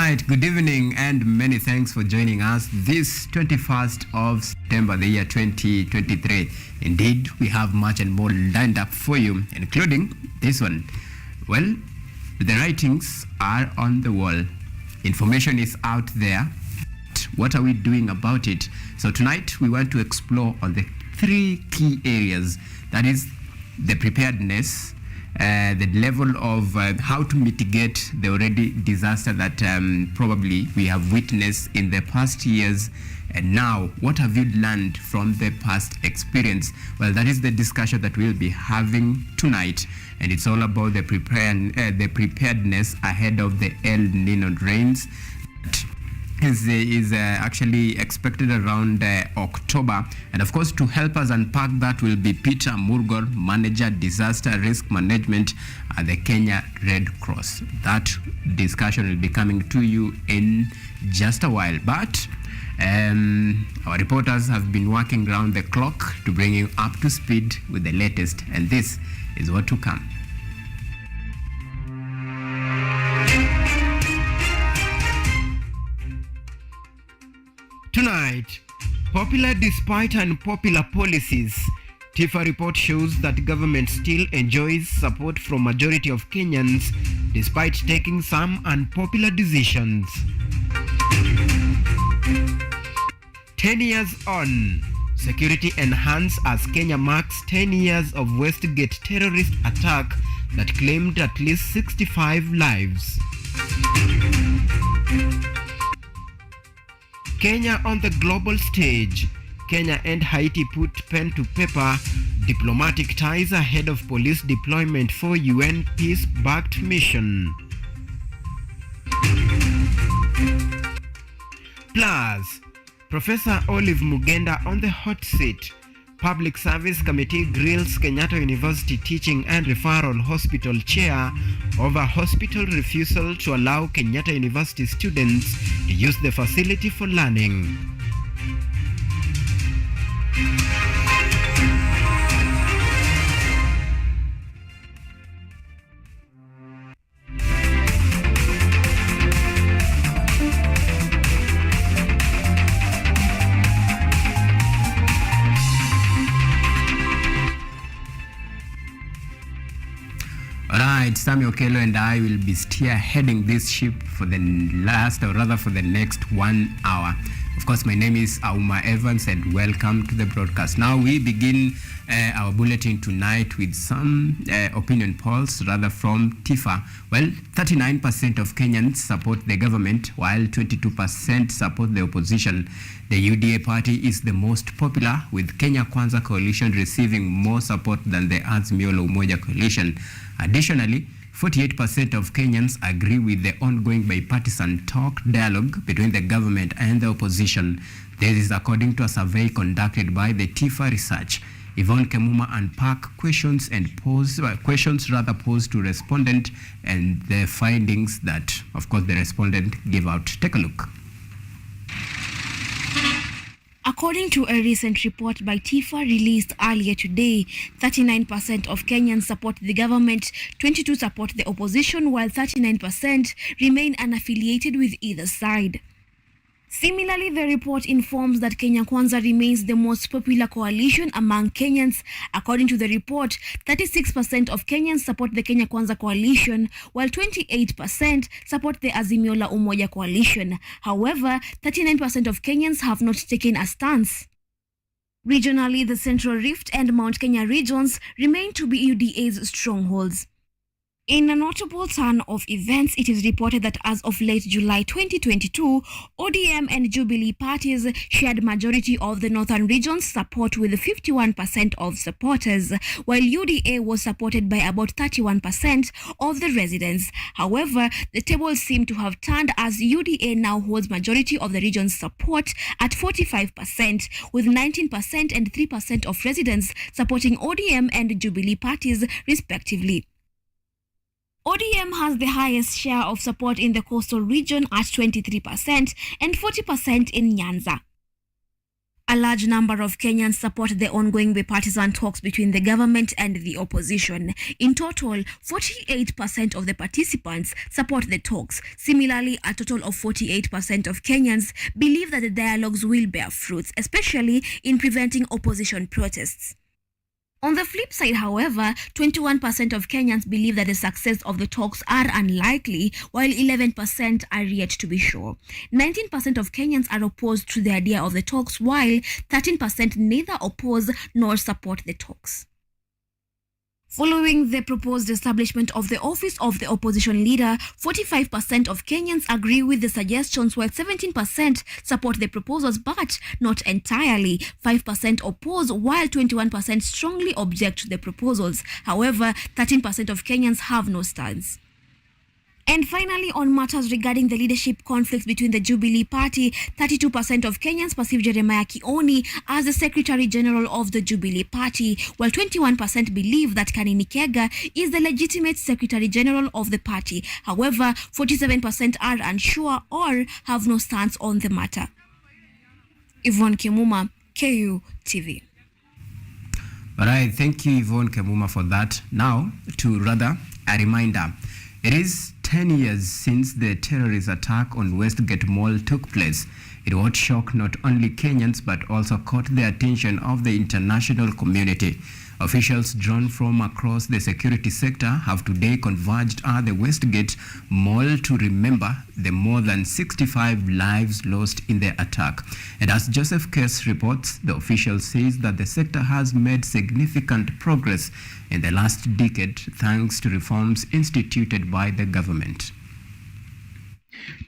Right, good evening and many thanks for joining us this 21st of September, the year 2023. Indeed, we have much and more lined up for you, including this one. Well, the writings are on the wall. Information is out there. What are we doing about it? So tonight we want to explore on the three key areas. That is the preparedness, the level of how to mitigate the already disaster that probably we have witnessed in the past years. And now, what have you learned from the past experience? Well, that is the discussion that we'll be having tonight. And it's all about the preparedness ahead of the El Nino rains. Is actually expected around October. And of course, to help us unpack that will be Peter Murgor, Manager Disaster Risk Management at the Kenya Red Cross. That discussion will be coming to you in just a while. But our reporters have been working around the clock to bring you up to speed with the latest. And this is what to come. Tonight, popular despite unpopular policies. TIFA report shows that government still enjoys support from majority of Kenyans despite taking some unpopular decisions. 10 years on, security enhanced as Kenya marks 10 years of Westgate terrorist attack that claimed at least 65 lives. Kenya on the global stage. Kenya and Haiti put pen to paper diplomatic ties ahead of police deployment for UN peace-backed mission. Plus, Professor Olive Mugenda on the hot seat. Public Service Committee grills Kenyatta University Teaching and Referral Hospital Chair over hospital refusal to allow Kenyatta University students to use the facility for learning. Alright, Sammy Okello and I will be heading this ship for the next 1 hour. Of course, my name is Auma Evans and welcome to the broadcast. Now we begin our bulletin tonight with some opinion polls from TIFA. Well, 39% of Kenyans support the government while 22% support the opposition. The UDA party is the most popular, with Kenya Kwanza coalition receiving more support than the Azimio la Umoja coalition. Additionally, 48% of Kenyans agree with the ongoing bipartisan dialogue between the government and the opposition. This is according to a survey conducted by the TIFA Research. Yvonne Kemuma unpacked questions posed to respondent and the findings that, of course, the respondent gave out. Take a look. According to a recent report by TIFA released earlier today, 39% of Kenyans support the government, 22% support the opposition, while 39% remain unaffiliated with either side. Similarly, the report informs that Kenya Kwanza remains the most popular coalition among Kenyans. According to the report, 36% of Kenyans support the Kenya Kwanza coalition, while 28% support the Azimio la Umoja coalition. However, 39% of Kenyans have not taken a stance. Regionally, the Central Rift and Mount Kenya regions remain to be UDA's strongholds. In a notable turn of events, it is reported that as of late July 2022, ODM and Jubilee parties shared majority of the northern region's support with 51% of supporters, while UDA was supported by about 31% of the residents. However, the tables seem to have turned as UDA now holds majority of the region's support at 45%, with 19% and 3% of residents supporting ODM and Jubilee parties respectively. ODM has the highest share of support in the coastal region at 23% and 40% in Nyanza. A large number of Kenyans support the ongoing bipartisan talks between the government and the opposition. In total, 48% of the participants support the talks. Similarly, a total of 48% of Kenyans believe that the dialogues will bear fruits, especially in preventing opposition protests. On the flip side, however, 21% of Kenyans believe that the success of the talks are unlikely, while 11% are yet to be sure. 19% of Kenyans are opposed to the idea of the talks, while 13% neither oppose nor support the talks. Following the proposed establishment of the office of the opposition leader, 45% of Kenyans agree with the suggestions, while 17% support the proposals, but not entirely. 5% oppose, while 21% strongly object to the proposals. However, 13% of Kenyans have no stance. And finally, on matters regarding the leadership conflicts between the Jubilee Party, 32% of Kenyans perceive Jeremiah Kioni as the Secretary General of the Jubilee Party, while 21% believe that Kanini Kega is the legitimate Secretary General of the party. However, 47% are unsure or have no stance on the matter. Yvonne Kimuma, KUTV. All right, thank you, Yvonne Kimuma, for that. Now, a reminder. It is 10 years since the terrorist attack on Westgate Mall took place. It would shock not only Kenyans but also caught the attention of the international community. Officials drawn from across the security sector have today converged at the Westgate Mall to remember the more than 65 lives lost in the attack. And as Joseph Kess reports, the official says that the sector has made significant progress in the last decade thanks to reforms instituted by the government.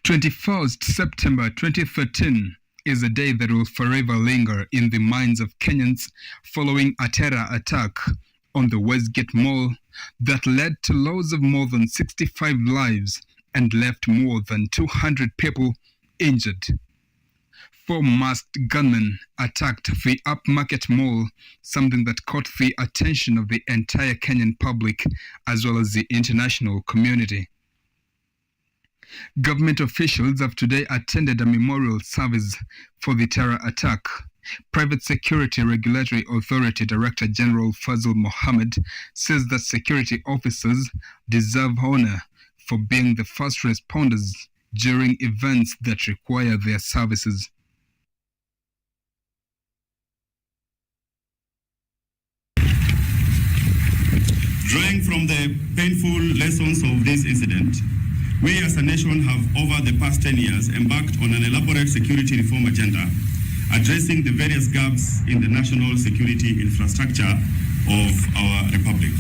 21st September 2013 is a day that will forever linger in the minds of Kenyans following a terror attack on the Westgate Mall that led to loss of more than 65 lives and left more than 200 people injured. 4 masked gunmen attacked the upmarket mall, something that caught the attention of the entire Kenyan public as well as the international community. Government officials have today attended a memorial service for the terror attack. Private Security Regulatory Authority Director General Fazil Mohammed says that security officers deserve honor for being the first responders during events that require their services. Drawing from the painful lessons of this incident, we as a nation have over the past 10 years embarked on an elaborate security reform agenda addressing the various gaps in the national security infrastructure of our republic.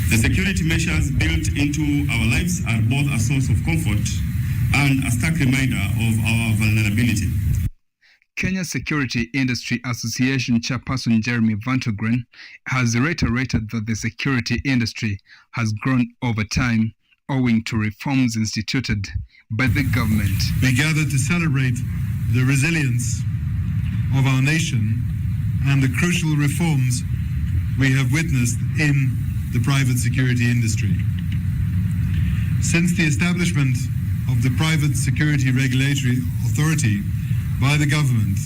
The security measures built into our lives are both a source of comfort and a stark reminder of our vulnerability. Kenya Security Industry Association Chairperson Jeremy Vantogren has reiterated that the security industry has grown over time owing to reforms instituted by the government. We gather to celebrate the resilience of our nation and the crucial reforms we have witnessed in the private security industry. Since the establishment of the Private Security Regulatory Authority by the government,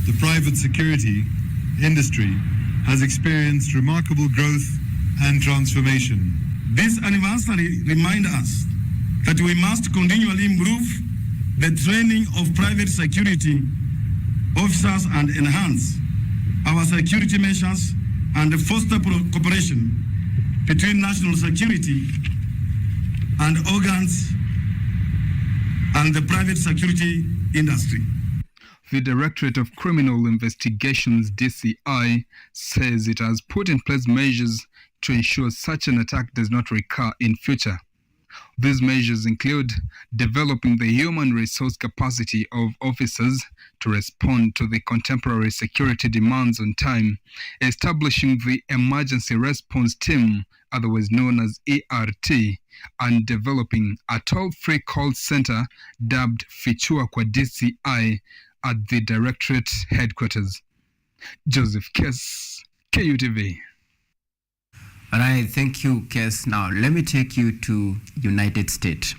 the private security industry has experienced remarkable growth and transformation. This anniversary reminds us that we must continually improve the training of private security officers and enhance our security measures and foster cooperation between national security and organs and the private security industry. The Directorate of Criminal Investigations, DCI, says it has put in place measures to ensure such an attack does not recur in future. These measures include developing the human resource capacity of officers to respond to the contemporary security demands on time, establishing the Emergency Response Team, otherwise known as ERT, and developing a toll-free call center dubbed Fichua kwa DCI at the Directorate headquarters. Joseph Kess, KUTV. All right, thank you, Kes. Now, let me take you to United States.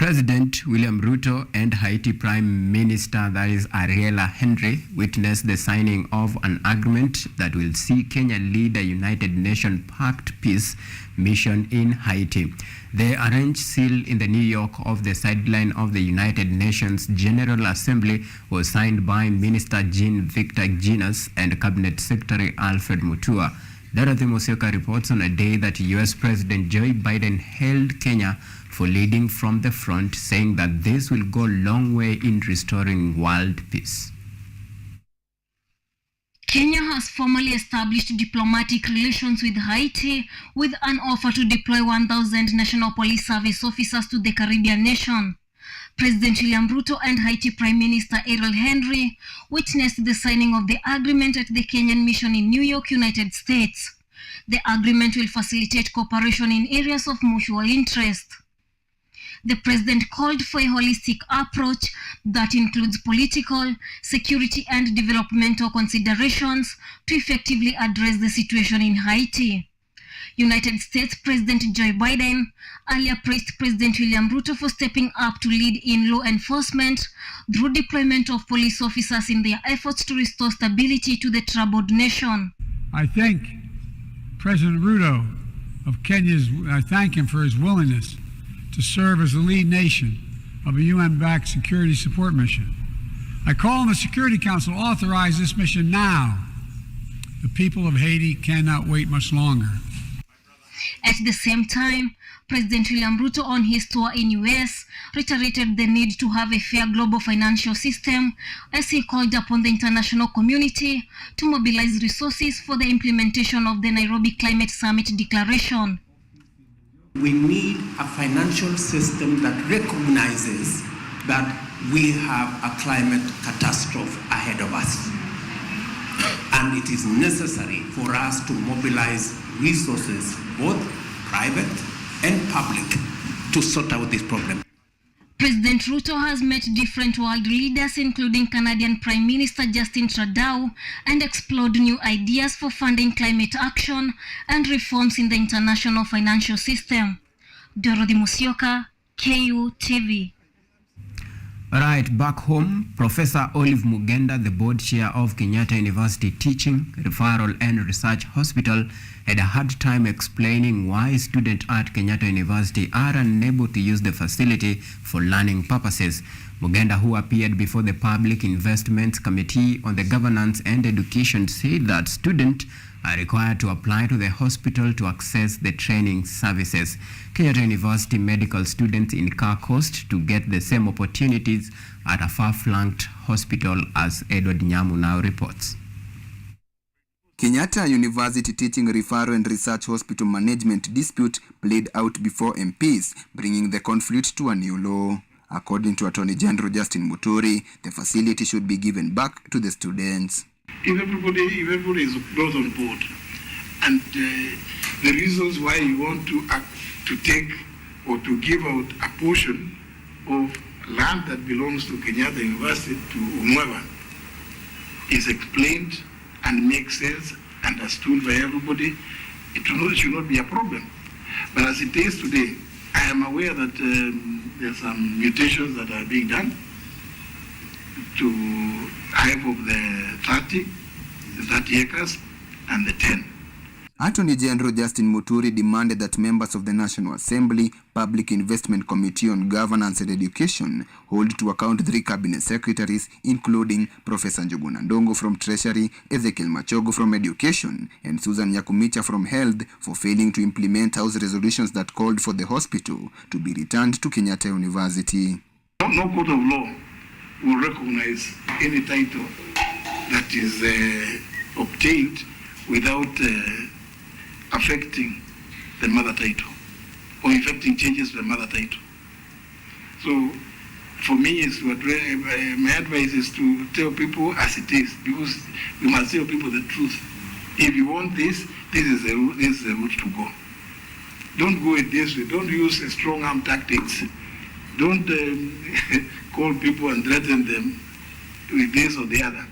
President William Ruto and Haiti Prime Minister, that is Ariela Henry, witnessed the signing of an agreement that will see Kenya lead a United Nations pact peace mission in Haiti. The arranged seal in the New York of the sideline of the United Nations General Assembly was signed by Minister Jean-Victor Ginas and Cabinet Secretary Alfred Mutua. Dorothy Musioka reports on a day that U.S. President Joe Biden hailed Kenya for leading from the front, saying that this will go a long way in restoring world peace. Kenya has formally established diplomatic relations with Haiti with an offer to deploy 1,000 National Police Service officers to the Caribbean nation. President William Ruto and Haiti Prime Minister Ariel Henry witnessed the signing of the agreement at the Kenyan mission in New York, United States. The agreement will facilitate cooperation in areas of mutual interest. The president called for a holistic approach that includes political, security, and developmental considerations to effectively address the situation in Haiti. United States President Joe Biden earlier praised President William Ruto for stepping up to lead in law enforcement through deployment of police officers in their efforts to restore stability to the troubled nation. I thank President Ruto of Kenya. I thank him for his willingness to serve as the lead nation of a UN-backed security support mission. I call on the Security Council to authorize this mission now. The people of Haiti cannot wait much longer. At the same time, President William Ruto on his tour in US reiterated the need to have a fair global financial system as he called upon the international community to mobilize resources for the implementation of the Nairobi Climate Summit Declaration. We need a financial system that recognizes that we have a climate catastrophe ahead of us. And it is necessary for us to mobilize resources, both private and public, to sort out this problem. President Ruto has met different world leaders, including Canadian Prime Minister Justin Trudeau, and explored new ideas for funding climate action and reforms in the international financial system. Dorothy Musioka, KUTV. All right, back home, Professor Olive Mugenda, the board chair of Kenyatta University Teaching, Referral and Research Hospital, had a hard time explaining why students at Kenyatta University are unable to use the facility for learning purposes. Mugenda, who appeared before the Public Investments Committee on the Governance and Education, said that students are required to apply to the hospital to access the training services. Kenyatta University medical students incur cost to get the same opportunities at a far-flanked hospital, as Edward Nyamu now reports. Kenyatta University Teaching Referral and Research Hospital management dispute played out before MPs, bringing the conflict to a new low. According to Attorney General Justin Muturi, the facility should be given back to the students. If everybody is brought on board, and the reasons why you want to take or to give out a portion of land that belongs to Kenyatta University to Umweba is explained and makes sense, understood by everybody, it should not be a problem. But as it is today, I am aware that there are some mutations that are being done to half of the 30 acres and the 10. Attorney General Justin Muturi demanded that members of the National Assembly Public Investment Committee on Governance and Education hold to account 3 cabinet secretaries, including Professor Njuguna Ndongo from Treasury, Ezekiel Machogo from Education, and Susan Yakumicha from Health, for failing to implement House resolutions that called for the hospital to be returned to Kenyatta University. No court of law will recognize any title that is obtained without affecting the mother title or effecting changes to the mother title. So for me, my advice is to tell people as it is, because we must tell people the truth. If you want this is the route to go. Don't go it this way. Don't use strong arm tactics. Don't call people and threaten them with this or the other.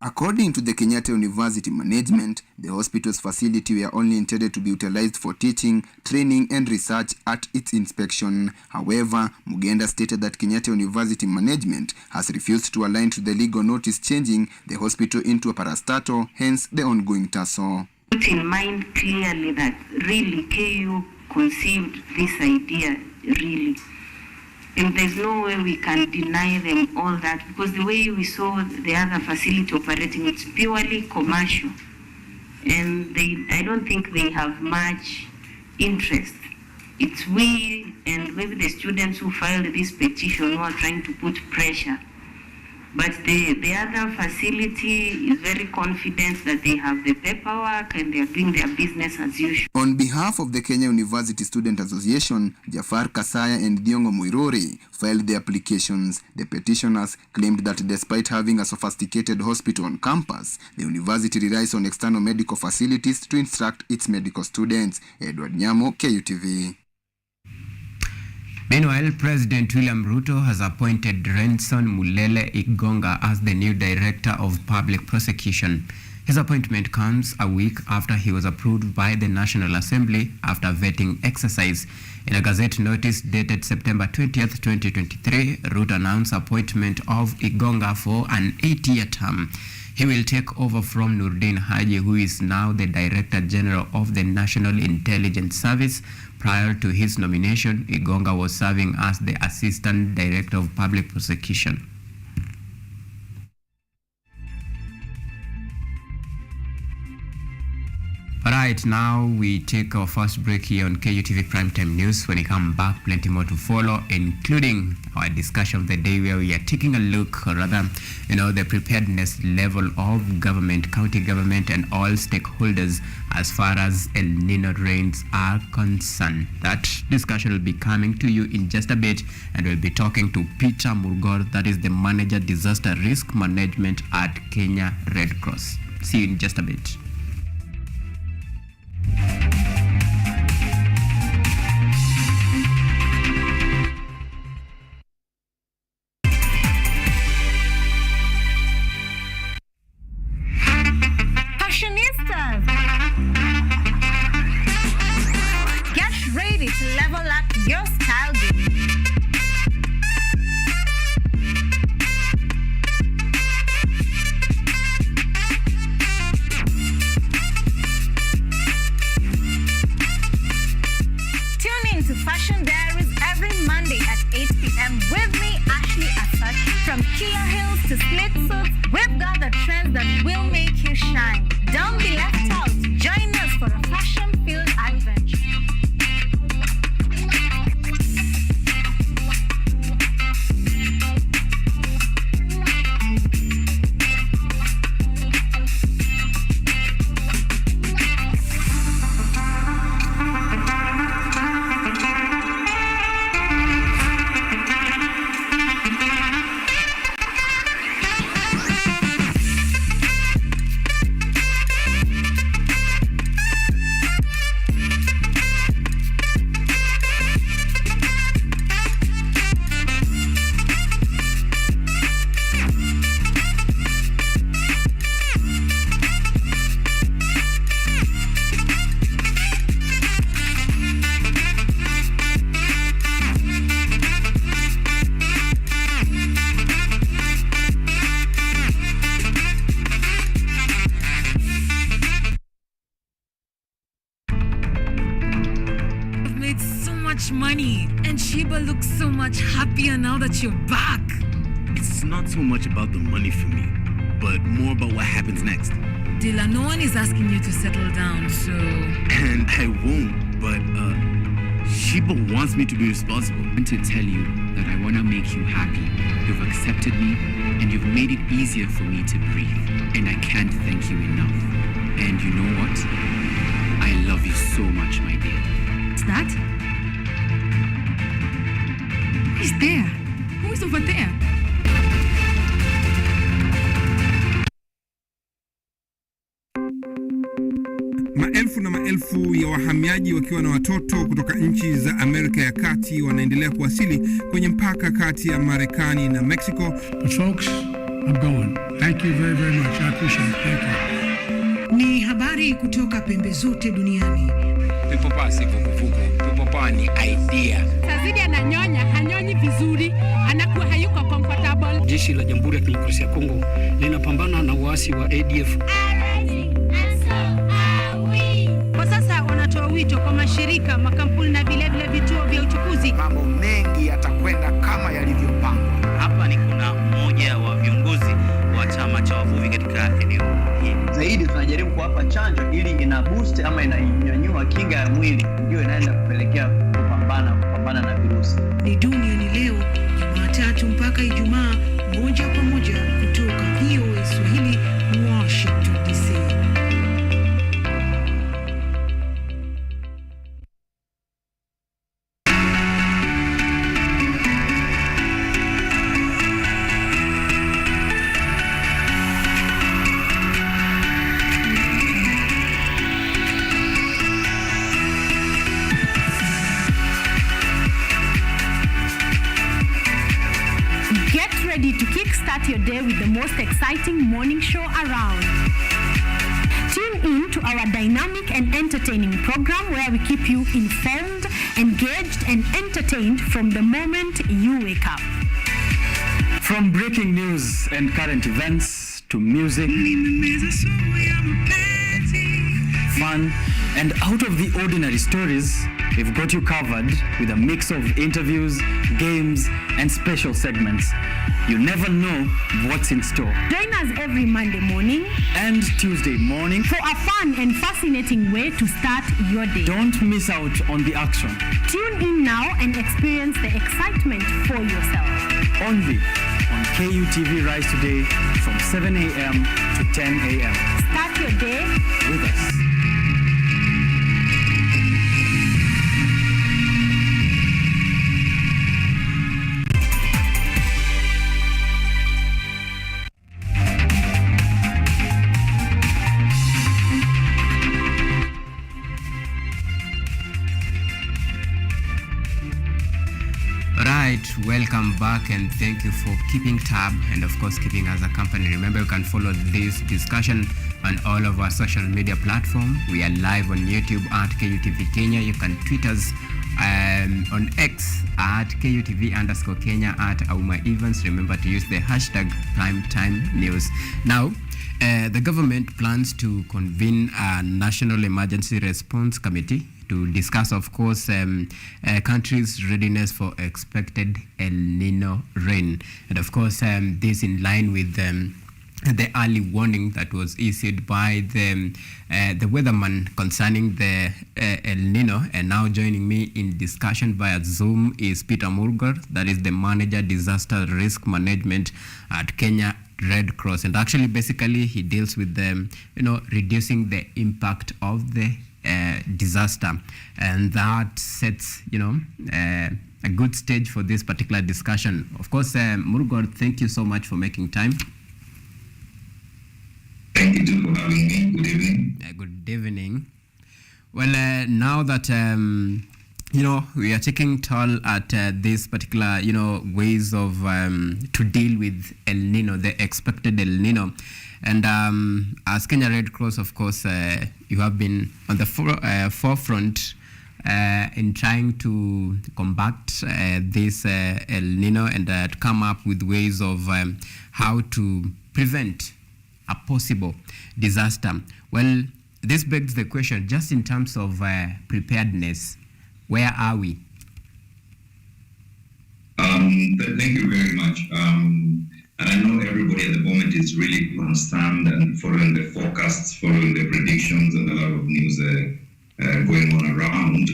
According to the Kenyatta University management, the hospital's facility were only intended to be utilized for teaching, training and research at its inspection. However, Mugenda stated that Kenyatta University management has refused to align to the legal notice changing the hospital into a parastatal, hence the ongoing tussle. Put in mind clearly that really KU conceived this idea really. And there's no way we can deny them all that, because the way we saw the other facility operating, it's purely commercial. And I don't think they have much interest. It's we and maybe the students who filed this petition who are trying to put pressure. But the other facility is very confident that they have the paperwork and they are doing their business as usual. On behalf of the Kenya University Student Association, Jafar Kasaya and Diongo Muiruri filed the applications. The petitioners claimed that despite having a sophisticated hospital on campus, the university relies on external medical facilities to instruct its medical students. Edward Nyamo, KUTV. Meanwhile, President William Ruto has appointed Renson Mulele Igonga as the new Director of Public Prosecution. His appointment comes a week after he was approved by the National Assembly after vetting exercise. In a Gazette notice dated September 20th, 2023, Ruto announced appointment of Igonga for an 8-year term. He will take over from Nurdin Haji, who is now the Director General of the National Intelligence Service. Prior to his nomination, Igonga was serving as the Assistant Director of Public Prosecution. All right, now we take our first break here on KUTV Primetime News. When we come back, plenty more to follow, including our discussion of the day, where we are taking a look, or rather, the preparedness level of government, county government, and all stakeholders as far as El Nino rains are concerned. That discussion will be coming to you in just a bit, and we'll be talking to Peter Murgor, that is the Manager Disaster Risk Management at Kenya Red Cross. See you in just a bit. Fashionistas, get ready to level up your style game. To Fashion Diaries every Monday at 8 p.m. with me, Ashley Asach. From Kia Hills to split suits, we've got the trends that will make you shine. Don't be left out. Join us for a fashion-filled adventure. Money, and Sheba looks so much happier now that you're back. It's not so much about the money for me, but more about what happens next. Dilla, no one is asking you to settle down, so... And I won't, but Sheba wants me to be responsible. I want to tell you that I want to make you happy. You've accepted me, and you've made it easier for me to breathe, and I can't thank you enough. And you know what? I love you so much, my dear. What's that? Who's there? Who's over there? Maelfu na maelfu ya wahamiaji wakiwa na watoto kutoka nchi za Amerika ya Kati wanaendelea kuwasili kwenye mpaka kati ya Marekani na Mexico. But folks, I'm going. Thank you very, very much. I appreciate it. Thank you. Ni habari kutoka pembe zote duniani. Pepopa si vuguvugu. Pepopa ni idea. Sazidi ananyonya, hanyonyi vizuri, anakuwa hayuko comfortable. Jeshi la Jamhuri ya Kidemokrasia ya Kongo linapambana na waasi wa ADF. Kwa sasa wanatoa wito kwa mashirika, makampuni na vile vituo vya uchukuzi. Mambo mengi yatakwenda kama yalivyopangwa. Hapa ni kuna mmoja wa viongozi wa chama cha wavuvi katika eneo hili. Zaidi tunajaribu kuwapa chanjo ili ina boost ama inanyanyua kinga ya mwili, ndio inaenda kupelekea kupambana na virusi. Ni duniani leo, Jumatatu mpaka Ijumaa, moja kwa moja kutoka VOA Swahili, Washington DC. Ready to kickstart your day with the most exciting morning show around. Tune in to our dynamic and entertaining program where we keep you informed, engaged, and entertained from the moment you wake up. From breaking news and current events to music, fun, and out of the ordinary stories, we've got you covered with a mix of interviews, games, and special segments. You never know what's in store. Join us every Monday morning and Tuesday morning for a fun and fascinating way to start your day. Don't miss out on the action. Tune in now and experience the excitement for yourself. Only on KUTV Rise Today from 7 a.m. to 10 a.m. Start your day with us. Welcome back and thank you for keeping tab and of course keeping us a company. Remember, you can follow this discussion on all of our social media platforms. We are live on YouTube at KUTV Kenya. You can tweet us on X at KUTV_Kenya at Auma Evans. Remember to use the hashtag #PrimeTimeNews. Now, the government plans to convene a National Emergency Response Committee to discuss, of course, country's readiness for expected El Nino rain. And of course, this in line with the early warning that was issued by the weatherman concerning the El Nino. And now joining me in discussion via Zoom is Peter Murgar, that is the Manager Disaster Risk Management at Kenya Red Cross. And actually, basically, he deals with reducing the impact of the disaster, and that sets a good stage for this particular discussion. Of course, Murugor, thank you so much for making time. Thank you too for having me. Good evening. Good evening. Well, now that we are taking toll at this particular ways of to deal with El Nino, the expected El Nino. And as Kenya Red Cross, of course, you have been on the forefront in trying to combat this El Nino and to come up with ways of how to prevent a possible disaster. Well, this begs the question, just in terms of preparedness, where are we? Thank you very much. And I know everybody at the moment is really concerned and following the forecasts, following the predictions, and a lot of news going on around.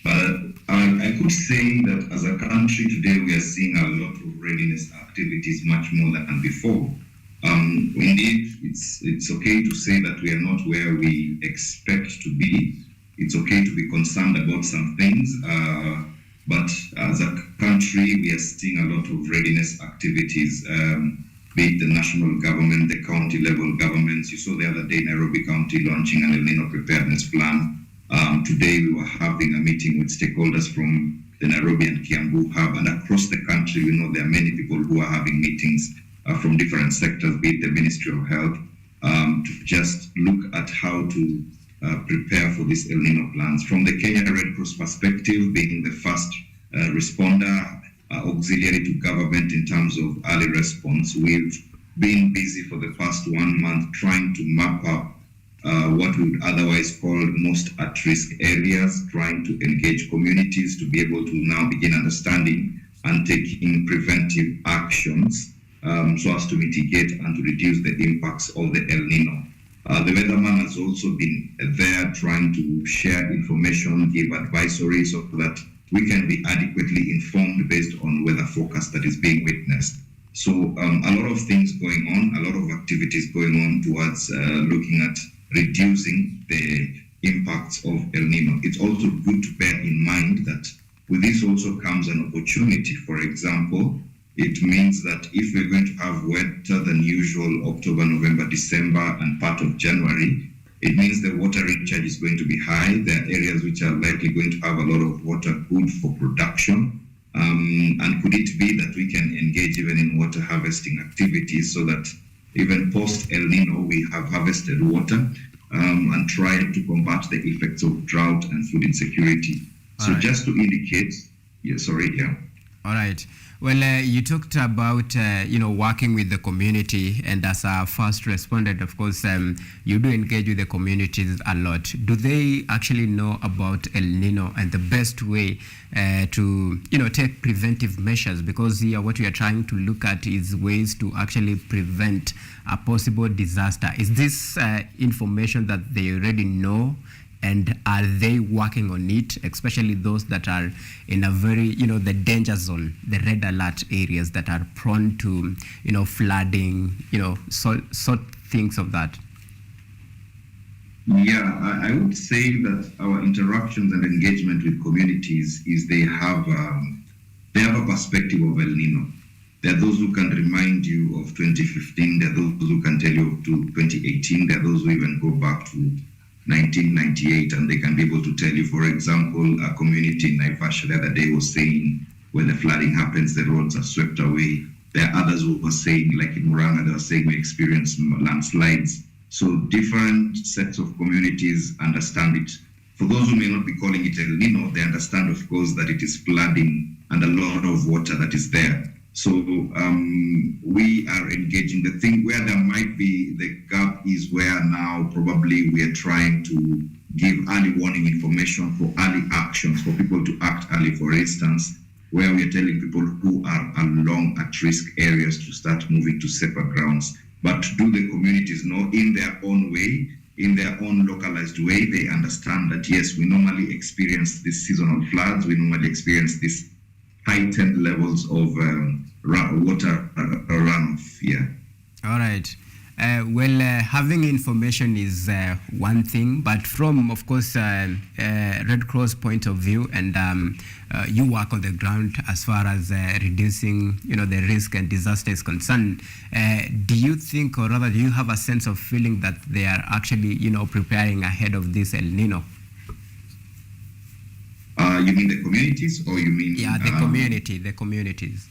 But I could say that as a country today, we are seeing a lot of readiness activities, much more than before. Indeed, it's okay to say that we are not where we expect to be. It's okay to be concerned about some things. But as a country, we are seeing a lot of readiness activities, be it the national government, the county level governments. You saw the other day Nairobi County launching an El Nino preparedness plan. Today we were having a meeting with stakeholders from the Nairobi and Kiambu hub, and across the country, we know there are many people who are having meetings from different sectors, be it the Ministry of Health, to just look at how to prepare for these El Nino plans. From the Kenya Red Cross perspective, being the first responder, auxiliary to government in terms of early response, we've been busy for the past 1 month trying to map up what we would otherwise call most at-risk areas, trying to engage communities to be able to now begin understanding and taking preventive actions so as to mitigate and to reduce the impacts of the El Nino. The weatherman has also been there trying to share information, give advisory so that we can be adequately informed based on weather forecast that is being witnessed. So a lot of things going on, a lot of activities going on towards looking at reducing the impacts of El Nino. It's also good to bear in mind that with this also comes an opportunity. For example, it means that if we're going to have wetter than usual October, November, December, and part of January, it means the water recharge is going to be high. There are areas which are likely going to have a lot of water good for production. And could it be that we can engage even in water harvesting activities so that even post El Nino, we have harvested water and tried to combat the effects of drought and food insecurity. So just to indicate, All right. Well, you talked about, working with the community, and as a first respondent, of course, you do engage with the communities a lot. Do they actually know about El Nino and the best way to, take preventive measures? Because here what we are trying to look at is ways to actually prevent a possible disaster. Is this information that they already know? And are they working on it, especially those that are in a very, the danger zone, the red alert areas that are prone to, flooding, sort things of that? Yeah, I would say that our interactions and engagement with communities is they have a perspective of El Nino. There are those who can remind you of 2015. There are those who can tell you of 2018. There are those who even go back to 1998, and they can be able to tell you, for example, a community in Naivasha the other day was saying when the flooding happens, the roads are swept away. There are others who were saying, like in Muranga, they were saying we experienced landslides. So different sets of communities understand it. For those who may not be calling it El Nino, they understand, of course, that it is flooding and a lot of water that is there. So we are engaging. The thing where there might be the gap is where now probably we are trying to give early warning information for early actions, for people to act early, for instance, where we are telling people who are along at-risk areas to start moving to safer grounds. But do the communities know in their own way, in their own localized way, they understand that, yes, we normally experience these seasonal floods, we normally experience this heightened levels of water runoff. Yeah. All right. Having information is one thing, but from, of course, Red Cross point of view, and you work on the ground as far as reducing, the risk and disaster is concerned. Do you think, or rather, do you have a sense of feeling that they are actually, preparing ahead of this El Nino? You mean the communities, or you mean? Yeah, the communities.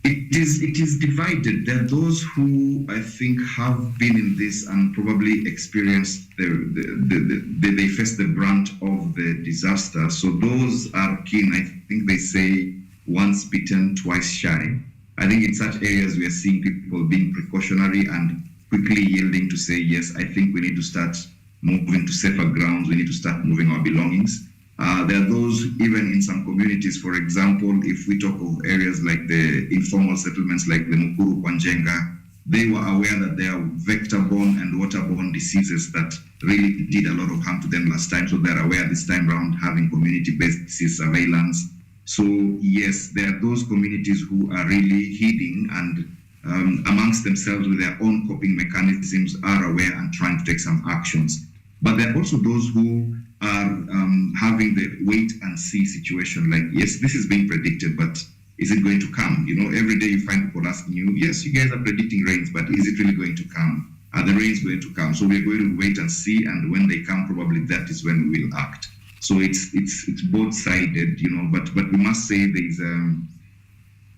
It is divided. There are those who I think have been in this and probably experienced they faced the brunt of the disaster. So those are keen. I think they say once bitten, twice shy. I think in such areas we are seeing people being precautionary and quickly yielding to say, yes, I think we need to start moving to safer grounds. We need to start moving our belongings. There are those, even in some communities, for example, if we talk of areas like the informal settlements like the Mukuru, Kwanjenga, they were aware that there are vector-borne and water-borne diseases that really did a lot of harm to them last time. So they're aware this time around having community-based disease surveillance. So yes, there are those communities who are really heeding and amongst themselves with their own coping mechanisms are aware and trying to take some actions. But there are also those who are having the wait and see situation, like, yes, this is being predicted, but is it going to come? Every day you find people asking you, yes, you guys are predicting rains, but is it really going to come? Are the rains going to come? So we're going to wait and see, and when they come, probably that is when we will act. So it's both-sided, but we must say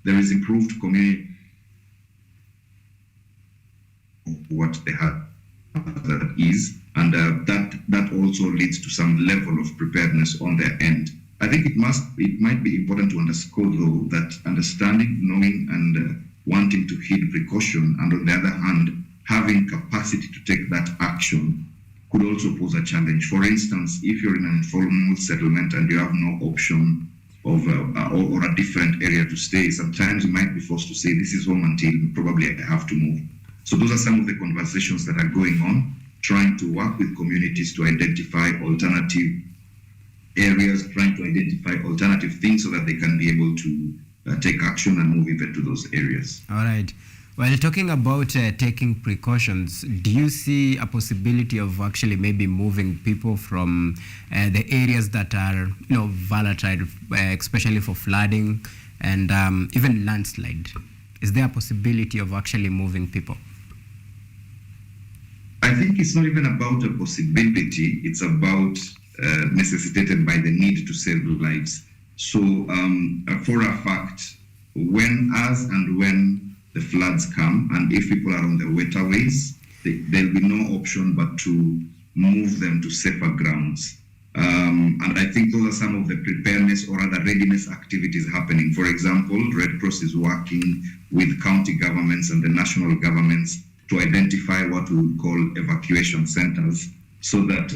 there is improved community what they have that is, and that also leads to some level of preparedness on their end. I think it might be important to underscore though that understanding, knowing, and wanting to heed precaution, and on the other hand, having capacity to take that action could also pose a challenge. For instance, if you're in an informal settlement and you have no option of or a different area to stay, sometimes you might be forced to say, this is home until probably I have to move. So those are some of the conversations that are going on, trying to work with communities to identify alternative areas, trying to identify alternative things so that they can be able to take action and move even to those areas. All right. Well, talking about taking precautions, do you see a possibility of actually maybe moving people from the areas that are, volatile, especially for flooding and even landslide? Is there a possibility of actually moving people? I think it's not even about a possibility. It's about necessitated by the need to save lives. So for a fact, when the floods come, and if people are on the waterways, there'll be no option but to move them to safer grounds. And I think those are some of the preparedness or other readiness activities happening. For example, Red Cross is working with county governments and the national governments to identify what we would call evacuation centers, so that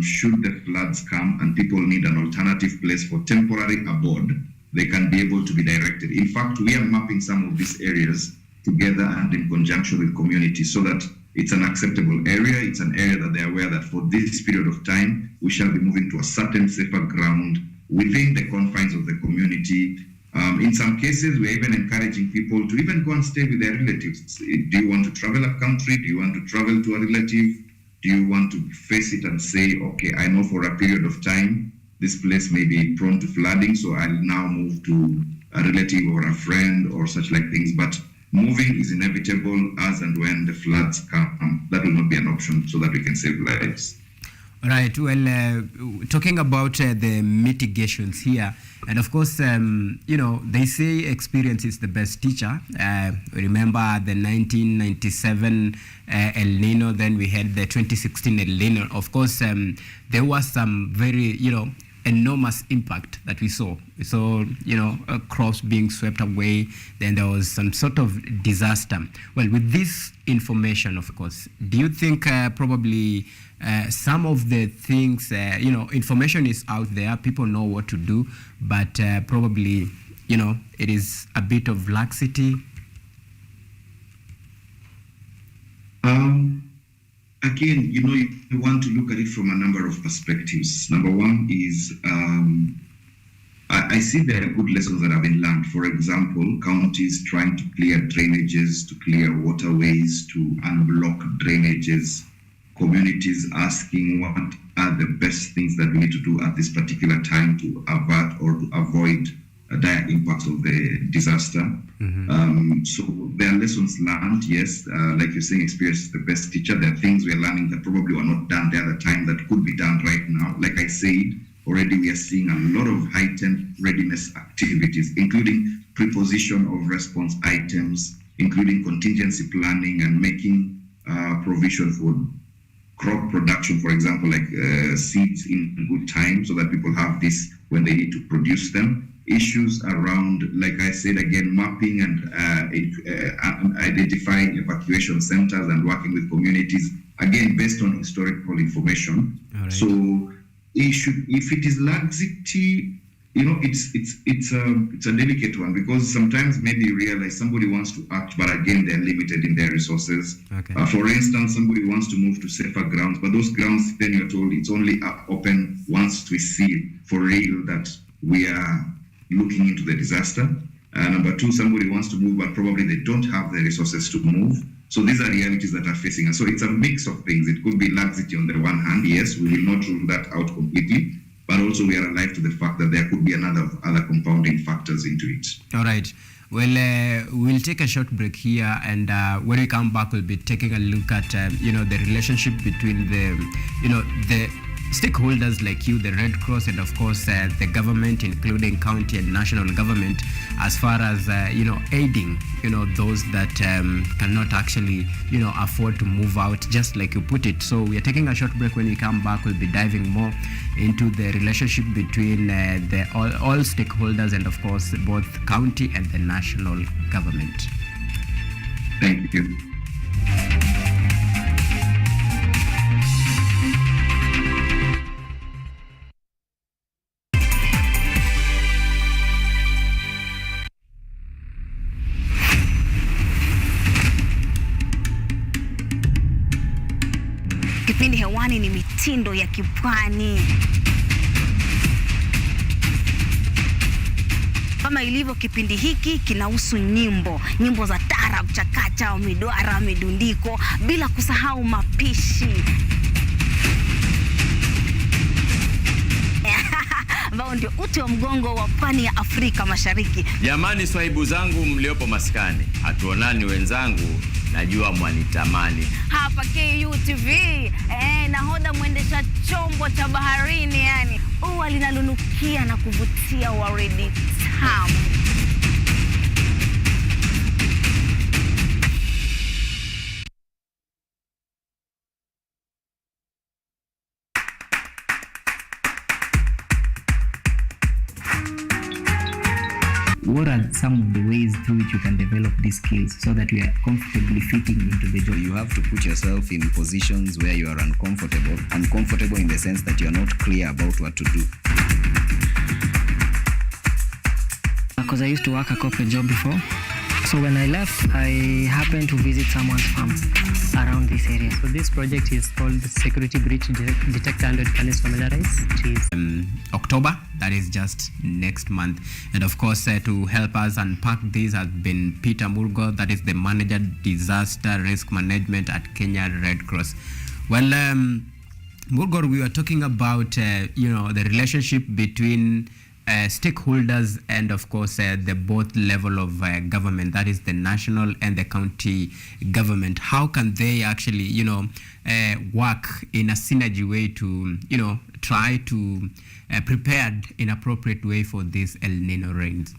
should the floods come and people need an alternative place for temporary abode, they can be able to be directed. In fact, we are mapping some of these areas together and in conjunction with communities so that it's an acceptable area. It's an area that they're aware that for this period of time, we shall be moving to a certain safer ground within the confines of the community. In some cases, we're even encouraging people to even go and stay with their relatives. Do you want to travel a country? Do you want to travel to a relative? Do you want to face it and say, okay, I know for a period of time, this place may be prone to flooding, so I'll now move to a relative or a friend or such like things. But moving is inevitable as and when the floods come. That will not be an option so that we can save lives. Right. Well, talking about the mitigations here, and of course, they say experience is the best teacher. Remember the 1997 El Nino, then we had the 2016 El Nino. Of course, there was some very, enormous impact that we saw. We saw, crops being swept away. Then there was some sort of disaster. Well, with this information, of course, do you think probably some of the things, information is out there, people know what to do, but probably, it is a bit of laxity? Again, you want to look at it from a number of perspectives. Number one is, I see there are good lessons that have been learned. For example, counties trying to clear drainages, to clear waterways, to unblock drainages, communities asking what are the best things that we need to do at this particular time to avert or to avoid dire impacts of the disaster. Mm-hmm. So there are lessons learned, yes. Like you're saying, experience is the best teacher. There are things we are learning that probably were not done the other time that could be done right now. Like I said, already we are seeing a lot of heightened readiness activities, including preposition of response items, including contingency planning and making provision for crop production, for example, like seeds in good time so that people have this when they need to produce them. Issues around, like I said, again, mapping and identifying evacuation centers and working with communities, again, based on historical information. Right. So if it is laxity, it's a delicate one, because sometimes maybe you realize somebody wants to act, but again, they're limited in their resources. Okay. For instance, somebody wants to move to safer grounds, but those grounds, then you're told it's only open once we see for real that we are looking into the disaster. Number two, somebody wants to move, but probably they don't have the resources to move. So these are realities that are facing us. So it's a mix of things. It could be laxity on the one hand. Yes, we will not rule that out completely, but also we are alive to the fact that there could be other compounding factors into it. All right. Well, we'll take a short break here, and when we come back, we'll be taking a look at, the relationship between the stakeholders like you, the Red Cross, and of course the government, including county and national government, as far as aiding those that cannot actually afford to move out, just like you put it. So we are taking a short break. When we come back, we'll be diving more into the relationship between all stakeholders and of course both county and the national government. Thank you. Kipindi hewani ni mitindo ya kipwani. Kama ilivyo kipindi hiki kinahusu nyimbo za taarab, chakacha, midwara, midundiko, bila kusahau mapishi. Ambao ndio uti wa mgongo wa pwani ya Afrika Mashariki. Jamani, swahibu zangu mliopo maskani, hatuonani wenzangu, najua mwanitamani. Hapa Kutv, nahodha mwendesha chombo cha baharini, yani ua linalonukia na kuvutia waridi tamu. What are some of the ways through which you can develop these skills so that you are comfortably fitting into the job? You have to put yourself in positions where you are uncomfortable in the sense that you are not clear about what to do. Because I used to work a corporate job before. So when I left, I happened to visit someone's farm around this area. So this project is called Security Breach Detector and Can Familiarize. It is October, that is just next month. And of course, to help us unpack this has been Peter Murgo, that is the Manager Disaster Risk Management at Kenya Red Cross. Well, Murgo, we were talking about the relationship between stakeholders and of course the both level of government, that is the national and the county government. How can they actually work in a synergy way to try to prepare in appropriate way for this El Nino rains?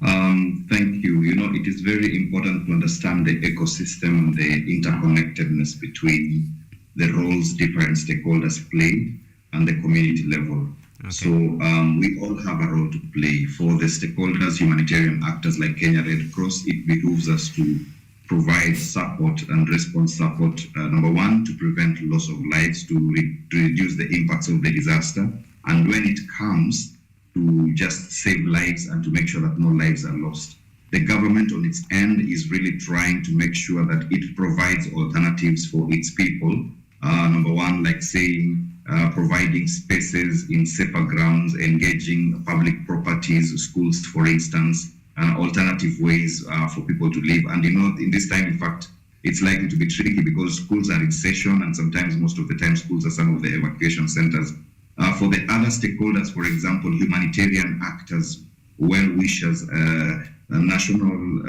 Thank you. It is very important to understand the ecosystem, the interconnectedness between the roles different stakeholders play and the community level. Okay. So we all have a role to play. For the stakeholders, humanitarian actors like Kenya Red Cross, it behooves us to provide support and response support, number one, to prevent loss of lives, to reduce the impacts of the disaster, and when it comes to just save lives and to make sure that no lives are lost. The government on its end is really trying to make sure that it provides alternatives for its people. Number one, like saying, providing spaces in safer grounds, engaging public properties, schools, for instance, alternative ways for people to live. And in this time, in fact, it's likely to be tricky because schools are in session, and sometimes, most of the time, schools are some of the evacuation centers. For the other stakeholders, for example, humanitarian actors, well-wishers, national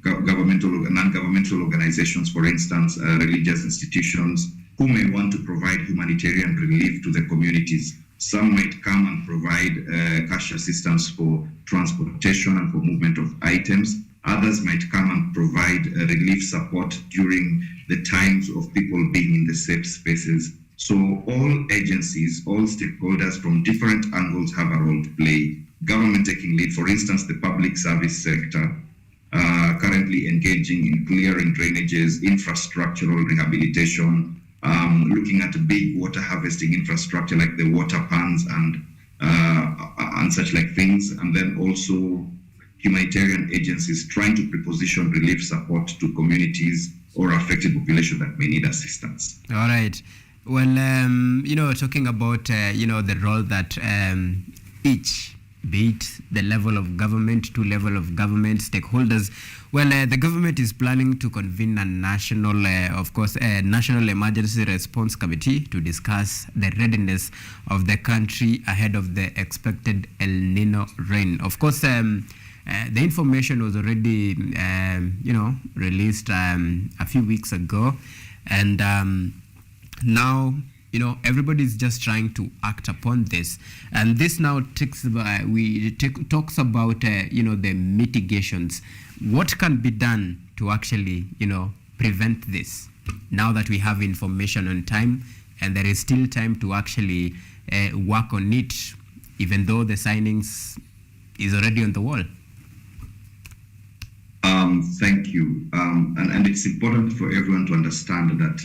governmental, non-governmental organizations, for instance, religious institutions, who may want to provide humanitarian relief to the communities. Some might come and provide cash assistance for transportation and for movement of items. Others might come and provide relief support during the times of people being in the safe spaces. So all agencies, all stakeholders from different angles have a role to play. Government taking lead, for instance, the public service sector, currently engaging in clearing drainages, infrastructural rehabilitation, looking at big water harvesting infrastructure like the water pans and such like things, and then also humanitarian agencies trying to preposition relief support to communities or affected population that may need assistance. All right. Well, talking about the role that each, be it the level of government to level of government stakeholders. Well, the government is planning to convene a national, national emergency response committee to discuss the readiness of the country ahead of the expected El Nino rain. Of course, the information was already, released a few weeks ago, and now, everybody's just trying to act upon this, and this now talks about the mitigations. What can be done to actually prevent this, now that we have information on time and there is still time to actually work on it, even though the signings is already on the wall? Thank you. And it's important for everyone to understand that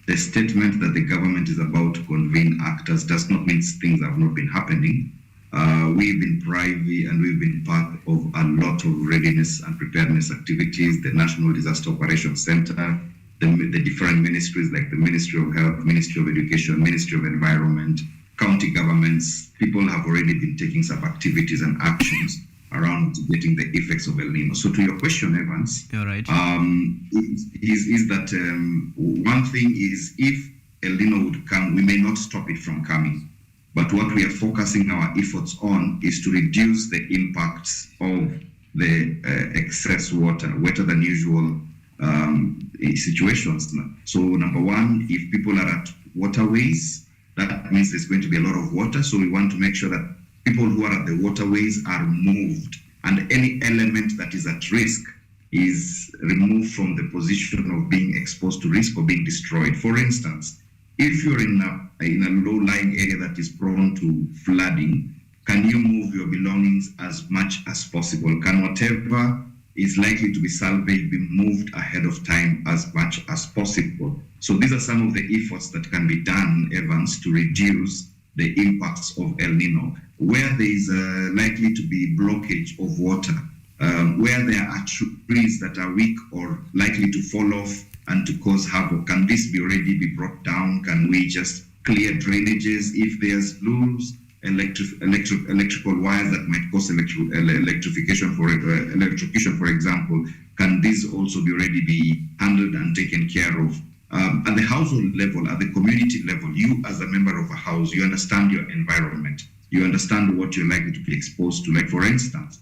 the statement that the government is about to convene actors does not mean things have not been happening. We've been privy and we've been part of a lot of readiness and preparedness activities, the National Disaster Operations Center, the different ministries like the Ministry of Health, Ministry of Education, Ministry of Environment, county governments. People have already been taking some activities and actions around mitigating the effects of El Nino. So to your question, Evans, all right. is that one thing is, if El Nino would come, we may not stop it from coming. But what we are focusing our efforts on is to reduce the impacts of the excess water, wetter than usual situations. So number one, if people are at waterways, that means there's going to be a lot of water. So we want to make sure that people who are at the waterways are moved, and any element that is at risk is removed from the position of being exposed to risk or being destroyed. For instance, if you're in a low-lying area that is prone to flooding, can you move your belongings as much as possible? Can whatever is likely to be salvaged be moved ahead of time as much as possible? So these are some of the efforts that can be done, Evans, to reduce the impacts of El Nino. Where there is likely to be blockage of water, where there are trees that are weak or likely to fall off and to cause havoc, can this already be brought down? Can we just clear drainages? If there's loose electrical wires that might cause electrocution, for example, can this also already be handled and taken care of? At the household level, at the community level, you as a member of a house, you understand your environment. You understand what you're likely to be exposed to. Like, for instance,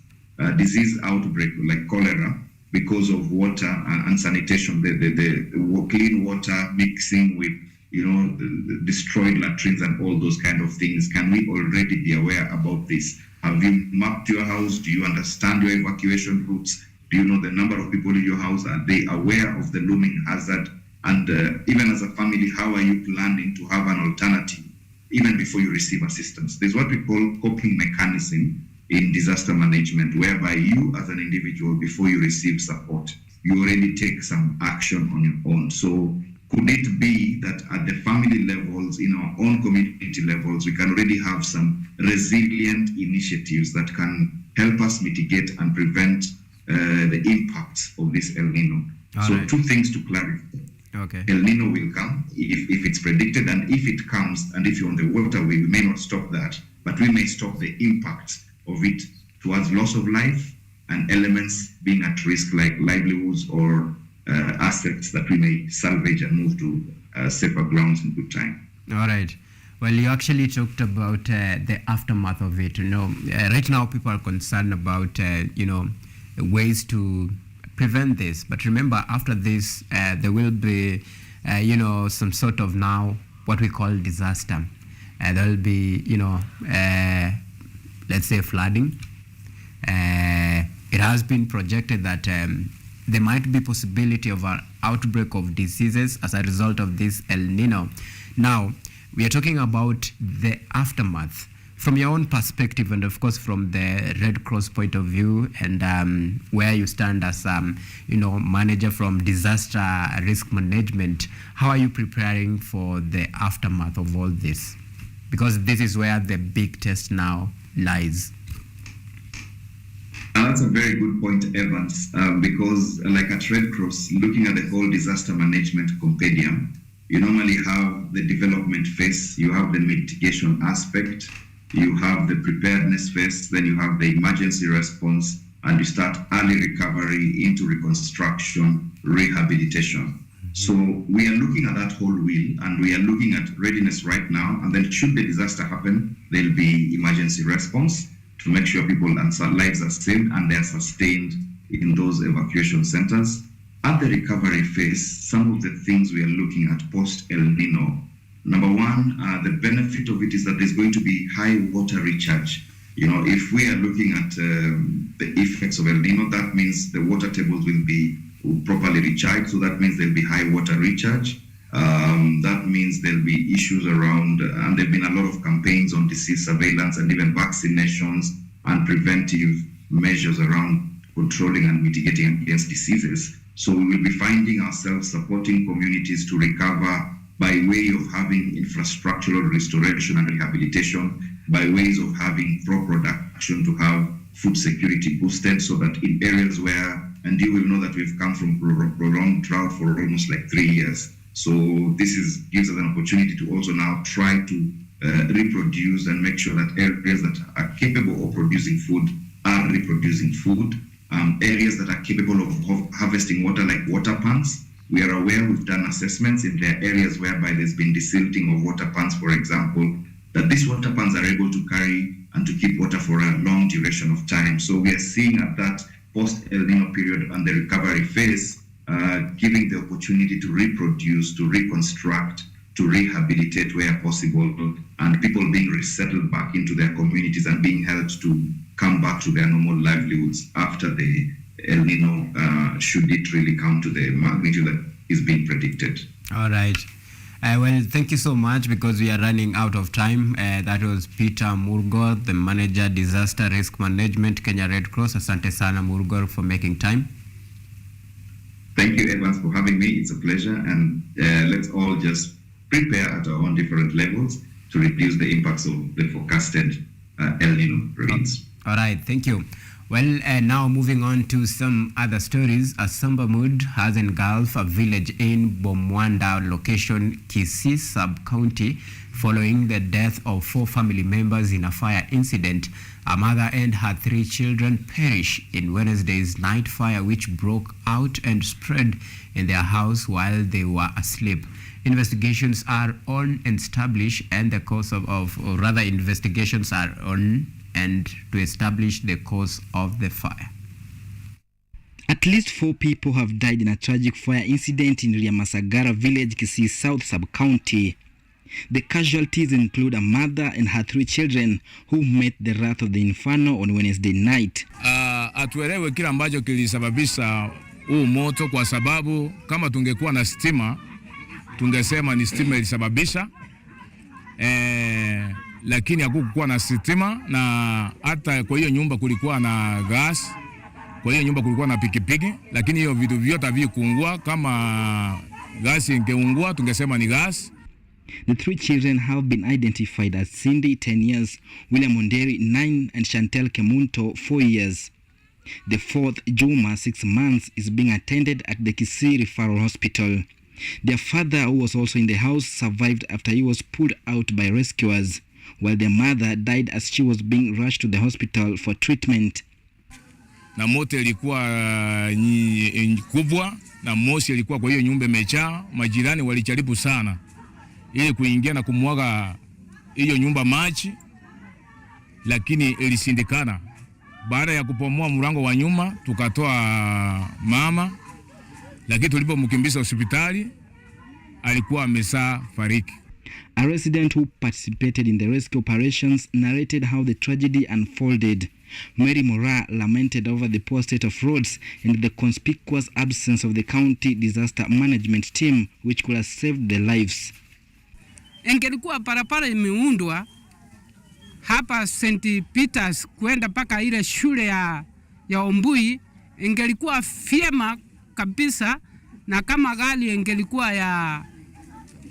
disease outbreak like cholera, because of water and sanitation, the clean water mixing with the destroyed latrines and all those kind of things. Can we already be aware about this? Have you mapped your house? Do you understand your evacuation routes? Do you know the number of people in your house? Are they aware of the looming hazard? And even as a family, how are you planning to have an alternative even before you receive assistance? There's what we call coping mechanism in disaster management, whereby you as an individual, before you receive support, you already take some action on your own. So could it be that at the family levels, in our own community levels, we can already have some resilient initiatives that can help us mitigate and prevent the impacts of this El Nino? So two things to clarify. Okay. El Nino will come if it's predicted, and if it comes, and if you're on the waterway, we may not stop that, but we may stop the impact of it towards loss of life and elements being at risk like livelihoods or assets that we may salvage and move to safer grounds in good time. All right. Well, you actually talked about the aftermath of it. Right now people are concerned about ways to prevent this, but remember, after this there will be some sort of now what we call disaster. There will be let's say flooding. It has been projected that there might be possibility of an outbreak of diseases as a result of this El Nino. Now we are talking about the aftermath from your own perspective, and of course from the Red Cross point of view, and where you stand as manager from disaster risk management. How are you preparing for the aftermath of all this? Because this is where the big test now lies. That's a very good point, Evans, because like at Red Cross, looking at the whole disaster management compendium, you normally have the development phase, you have the mitigation aspect, you have the preparedness phase, then you have the emergency response, and you start early recovery into reconstruction, rehabilitation. So we are looking at that whole wheel, and we are looking at readiness right now, and then should the disaster happen, there'll be emergency response to make sure people and lives are saved and they are sustained in those evacuation centers. At the recovery phase, some of the things we are looking at post El Nino, number one, the benefit of it is that there's going to be high water recharge. You know, if we are looking at the effects of El Nino, that means the water tables will be properly recharged. So that means there'll be high water recharge. That means there'll be issues around, and there've been a lot of campaigns on disease surveillance and even vaccinations and preventive measures around controlling and mitigating against diseases. So we will be finding ourselves supporting communities to recover by way of having infrastructural restoration and rehabilitation, by ways of having crop production to have food security boosted, so that in areas where, and you will know that we've come from prolonged drought for almost like 3 years. So this gives us an opportunity to also now try to reproduce and make sure that areas that are capable of producing food are reproducing food. Areas that are capable of harvesting water, like water pans. We are aware, we've done assessments in the areas whereby there's been desilting of water pans, for example, that these water pans are able to carry and to keep water for a long duration of time. So we are seeing at that post-El Nino period and the recovery phase, giving the opportunity to reproduce, to reconstruct, to rehabilitate where possible, and people being resettled back into their communities and being helped to come back to their normal livelihoods after the El Nino, should it really come to the magnitude that is being predicted. All right. Well, thank you so much, because we are running out of time. That was Peter Murgor, the Manager, Disaster Risk Management, Kenya Red Cross. Asante sana Murgor for making time. Thank you, Evans, for having me. It's a pleasure. And let's all just prepare at our own different levels to reduce the impacts of the forecasted El Nino rains. All right, thank you. Well, now moving on to some other stories. A somber mood has engulfed a village in Bomwanda location, Kisii sub-county, following the death of 4 family members in a fire incident. A mother and her 3 children perished in Wednesday's night fire, which broke out and spread in their house while they were asleep. Investigations are on and established, and the cause investigations are on and to establish the cause of the fire. At least 4 people have died in a tragic fire incident in Riamasagara village, Kisii South sub-county. The casualties include a mother and her 3 children who met the wrath of the inferno on Wednesday night. Atuelewe kile ambacho kilisababisha huu moto, kwa sababu kama tungekuwa na stima tungesema ni stima ilisababisha, lakini hakukuwa na stima, na hata kwa hiyo nyumba kulikuwa na gas, kwa hiyo nyumba kulikuwa na pikipiki, lakini hiyo vitu vyote havikuungua. Kama gas ingeungua tungesema ni gas. The 3 children have been identified as Cindy, 10 years, William Onderi, 9, and Chantel Kemunto, 4 years. The 4th, Juma, 6 months, is being attended at the Kisii Referral Hospital. Their father, who was also in the house, survived after he was pulled out by rescuers, while their mother died as she was being rushed to the hospital for treatment. Na moto ilikuwa kubwa, na moshi ilikuwa kwa hiyo nyumba imejaa. Majirani walijaribu sana ili kuingia na kumwaga hiyo nyumba maji, lakini ilishindikana. Baada ya kupomoa mlango wa nyuma, tukatoa mama, lakini tulipomkimbiza hospitali alikuwa ameshafariki. A resident who participated in the rescue operations narrated how the tragedy unfolded. Mary Mora lamented over the poor state of roads and the conspicuous absence of the county disaster management team, which could have saved their lives. Engelikuwa parapara imeundwa hapa St. Peters kwenda paka ile shule ya Ombui, engelikuwa fiema kabisa, na kama gari engelikuwa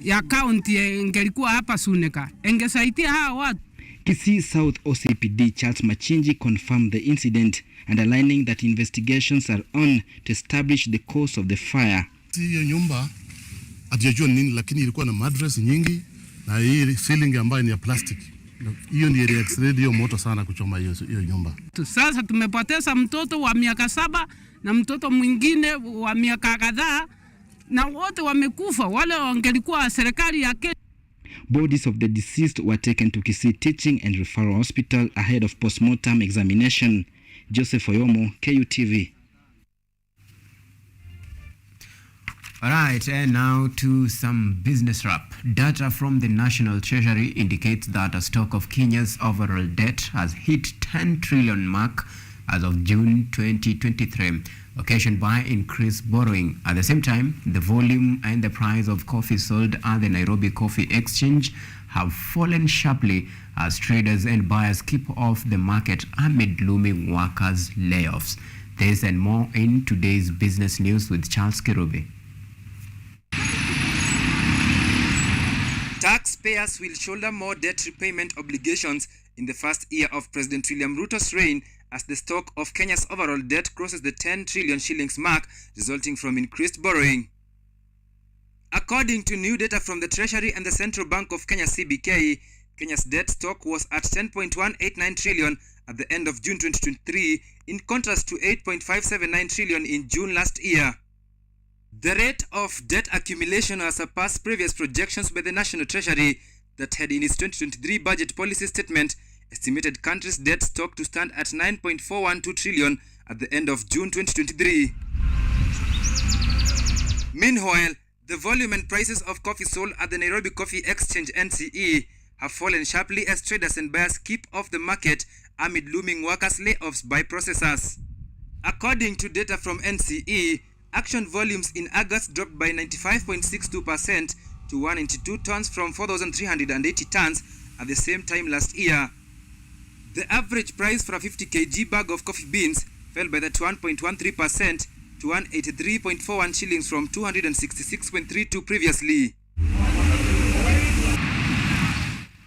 ya county engelikuwa hapa Suneka, engesaidia hawa watu. Kisii South OCPD Charles Machinji confirmed the incident, underlining that investigations are on to establish the cause of the fire. Hiyo nyumba hatujajua nini, lakini ilikuwa na madrass nyingi na hii ceiling ambayo ni ya plastic. Hiyo ndiyo reaccelerated hiyo moto sana kuchoma hiyo nyumba. Sasa tumepoteza mtoto wa miaka 7 na mtoto mwingine wa miaka kadhaa, na wote wamekufa. Wale wangelikuwa serikali ya Kenya. Bodies of the deceased were taken to Kisii Teaching and Referral Hospital ahead of post-mortem examination. Joseph Oyomo, KUTV. All right, and now to some business wrap. Data from the National Treasury indicates that a stock of Kenya's overall debt has hit 10 trillion mark as of June 2023, occasioned by increased borrowing. At the same time, the volume and the price of coffee sold at the Nairobi Coffee Exchange have fallen sharply as traders and buyers keep off the market amid looming workers' layoffs. This and more in today's business news with Charles Kirubi. Taxpayers will shoulder more debt repayment obligations in the first year of President William Ruto's reign as the stock of Kenya's overall debt crosses the 10 trillion shillings mark, resulting from increased borrowing. According to new data from the Treasury and the Central Bank of Kenya CBK, Kenya's debt stock was at 10.189 trillion at the end of June 2023, in contrast to 8.579 trillion in June last year. The rate of debt accumulation has surpassed previous projections by the National Treasury that had in its 2023 budget policy statement estimated country's debt stock to stand at 9.412 trillion at the end of June 2023. Meanwhile, the volume and prices of coffee sold at the Nairobi Coffee Exchange NCE have fallen sharply as traders and buyers keep off the market amid looming workers' layoffs by processors. According to data from NCE, auction volumes in August dropped by 95.62% to 192 tons from 4,380 tons at the same time last year. The average price for a 50 kg bag of coffee beans fell by that 1.13% to 183.41 shillings from 266.32 previously.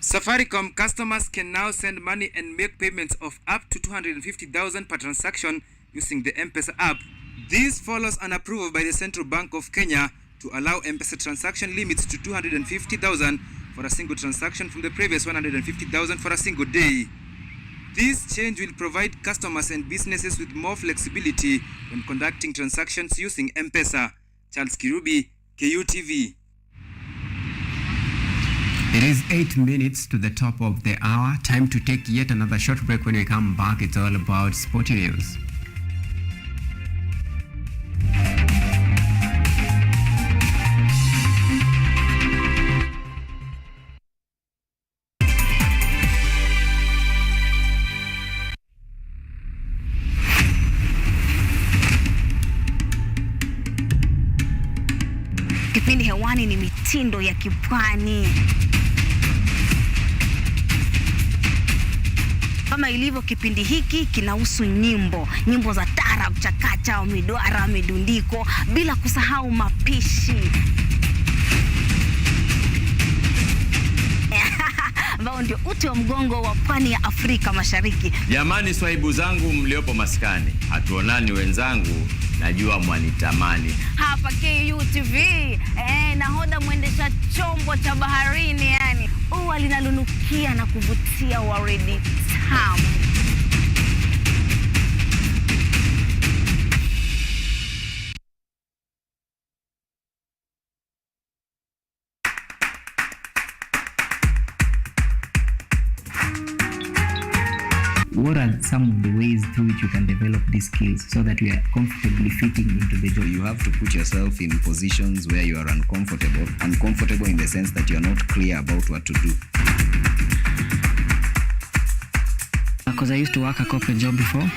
Safaricom customers can now send money and make payments of up to 250,000 per transaction using the M-Pesa app. This follows an approval by the Central Bank of Kenya to allow M-Pesa transaction limits to 250,000 for a single transaction from the previous 150,000 for a single day. This change will provide customers and businesses with more flexibility when conducting transactions using M-Pesa. Charles Kirubi, KUTV. It is 8 minutes to the top of the hour. Time to take yet another short break. When we come back, it's all about sporting news. Kipindi hewani ni mitindo ya kipwani. Kama ilivyo kipindi hiki kinahusu nyimbo za taarab, chakacha, midwara, midundiko, bila kusahau mapishi. Ambao ndio uti wa mgongo wa pwani ya Afrika Mashariki. Jamani swahibu zangu mliopo maskani, hatuonani wenzangu, najua mwanitamani. Hapa KUTV, nahodha mwendesha chombo cha baharini, yani ua linalunukia na kuvutia waridi tamu. What are some of the ways through which you can develop these skills so that you are comfortably fitting into the job? You have to put yourself in positions where you are uncomfortable. Uncomfortable in the sense that you are not clear about what to do. Because I used to work a corporate job before.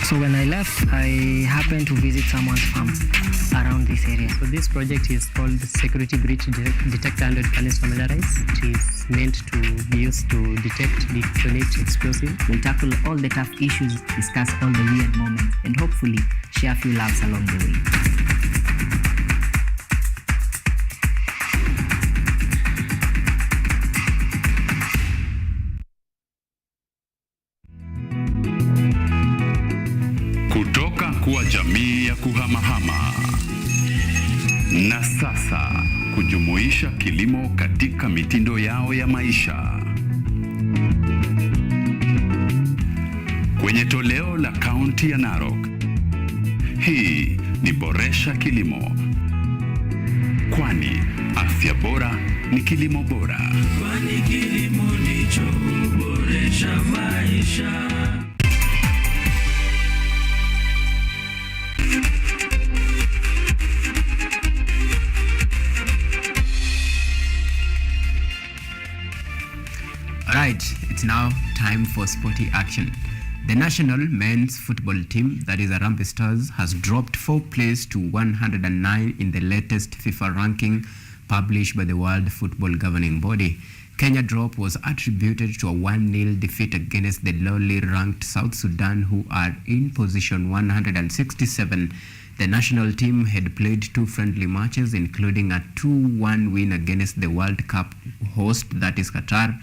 So when I left, I happened to visit someone's farm around this area. So this project is called Security Breach Detector and Can is familiarized. It is meant to be used to detect, detonate explosive. We'll tackle all the tough issues, discuss all the weird moments, and hopefully share a few laughs along the way. Kutoka kuwa jamii ya kuhamahama na sasa kujumuisha kilimo katika mitindo yao ya maisha. Kwenye toleo la kaunti ya Narok, hii ni Boresha Kilimo, kwani afya bora ni kilimo bora. Kwani kilimo ndicho huboresha maisha. Alright, it's now time for sporty action. The national men's football team, that is Harambee Stars, has dropped 4 places to 109 in the latest FIFA ranking published by the World Football Governing Body. Kenya drop was attributed to a 1-0 defeat against the lowly ranked South Sudan, who are in position 167. The national team had played 2 friendly matches, including a 2-1 win against the World Cup host, that is Qatar,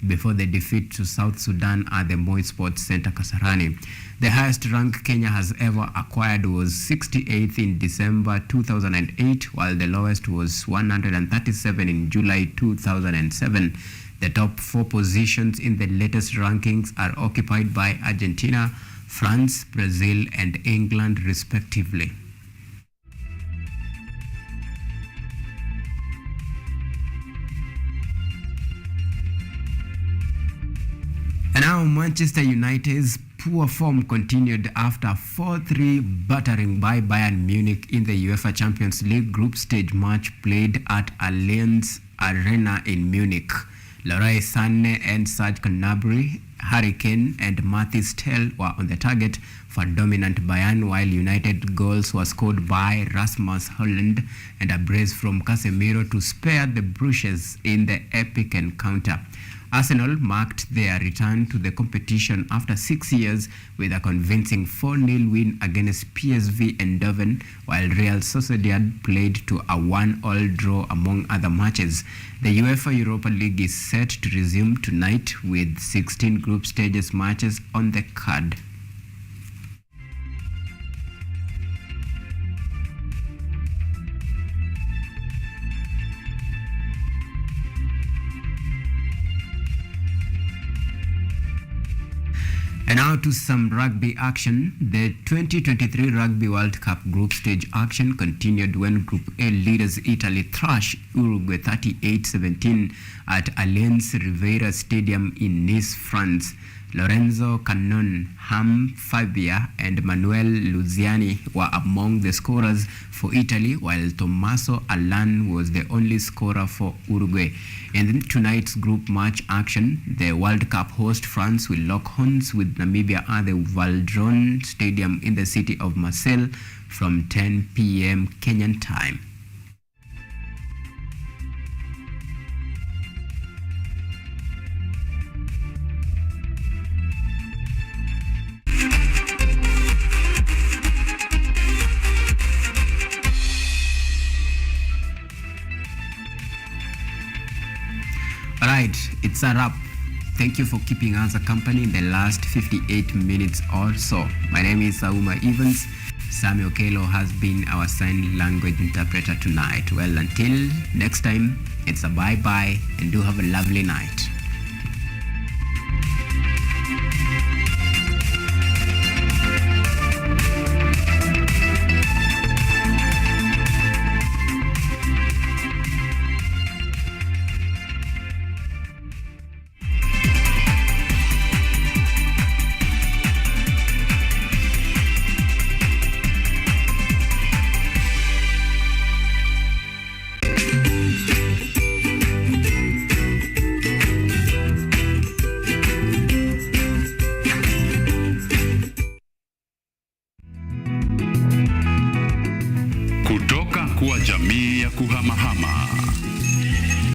before the defeat to South Sudan at the Moi Sports Center, Kasarani. The highest rank Kenya has ever acquired was 68th in December 2008, while the lowest was 137 in July 2007. The top 4 positions in the latest rankings are occupied by Argentina, France, Brazil, and England, respectively. And now Manchester United's poor form continued after a 4-3 battering by Bayern Munich in the UEFA Champions League group stage match played at Allianz Arena in Munich. Leroy Sané and Serge Gnabry, Harry Kane and Mathis Tel were on the target for dominant Bayern, while United goals were scored by Rasmus Hojlund and a brace from Casemiro to spare the Bruges in the epic encounter. Arsenal marked their return to the competition after 6 years with a convincing 4-0 win against PSV Eindhoven, while Real Sociedad played to a 1-1 draw among other matches. The UEFA Europa League is set to resume tonight with 16 group stages matches on the card. And now to some rugby action. The 2023 Rugby World Cup group stage action continued when Group A leaders Italy thrashed Uruguay 38-17 at Allianz Riviera Stadium in Nice, France. Lorenzo Cannon, Ham Fabia, and Manuel Luziani were among the scorers for Italy, while Tommaso Allan was the only scorer for Uruguay. In tonight's group match action, the World Cup host France will lock horns with Namibia at the Valdron Stadium in the city of Marseille from 10 p.m. Kenyan time. Alright, it's a wrap. Thank you for keeping us a company in the last 58 minutes or so. My name is Sauma Evans. Samuel Kelo has been our sign language interpreter tonight. Well, until next time, it's a bye-bye and do have a lovely night. Kutoka kwa jamii ya kuhamahama